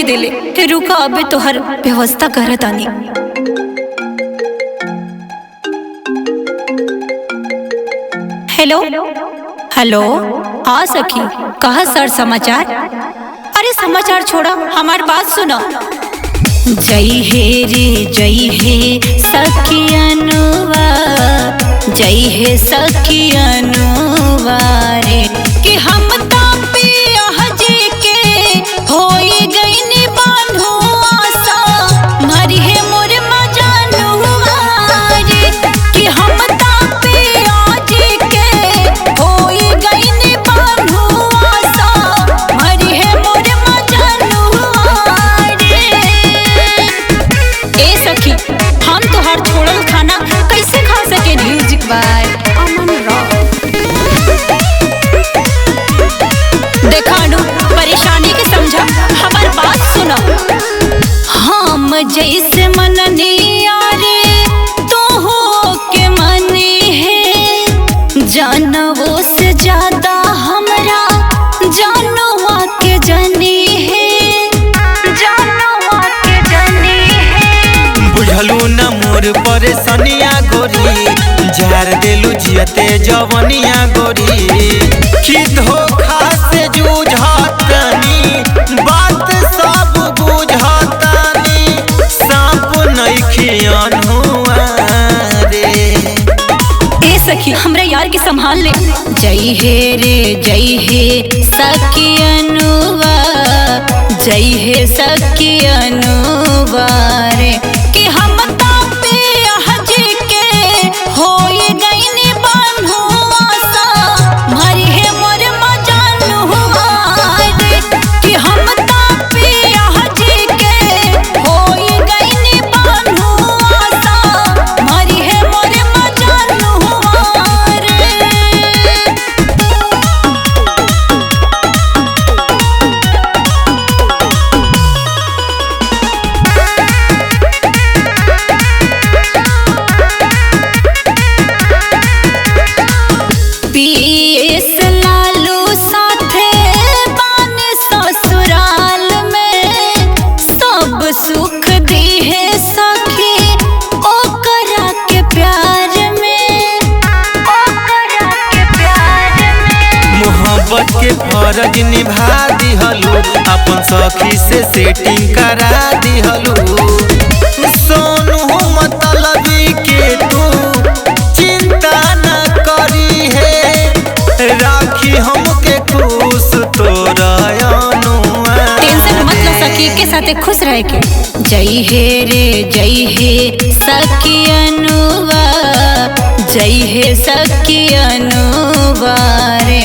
नहीं देले। रुका अबे तोहर व्यवस्था करत आनी। हेलो हेलो, हाँ सखी, कहा सर समाचार? अरे समाचार छोड़ा, हमारी बात सुनो। जय हे रे जय हे सखियनुवा, जय हे सखियनुवा रे, कि हम तापिया जी के होई गईनी बांधु आसा, मरी है मोर मजानुवा रे, कि हम तापिया जी के होई गईनी बांधु आसा, मरी है मोर मजानुवा रे। ए सखी, हम तोहार छोड़ल खाना कैसे खा सके? म्यूजिक बाय अमन राव। देखानु परेशानी के समझा, हमार बात सुनो। हम जैसे मननी यारे तो हो के मनी है, जानवों से ज्यादा हमरा जानवा के जनी है, जानवा के जनी है। बुझलू न मोर परेशानिया गोरी, जार देलू जियते जवनिया गोरी, कि धोखा से जूझतानी, बात सब बुझतानी, सांप नइखियन हुआ रे। ए सखी, हमरा यार के संभाल ले। जय हे रे जय हे सखियनुवा, जय हे सखियनुवा रे, कि हम तापिया जी के होई गईनी बांधु आसा, मरी है मोर मजानुवा रे, कि हम तापिया जी के होई गईनी बांधु आसा, मरी है मोर मजानुवा रे। पीएस लालू साथे बाने ससुराल में, सब सुख दी है सखी ओकरा के प्यार में, ओकरा के प्यार में। मोहब्बत के फर्ज निभा दिहलू, अपन सखी से सेटिंग करा दिहलू, सोनू मतलबी के तू चिंता न करी है, राखी हमके खुश तोरा अनुआ। टेंशन मत लो सखी के साथे खुश रह के। जय हे रे जय हे सखियनुवा, जय हे सखियनुवा रे,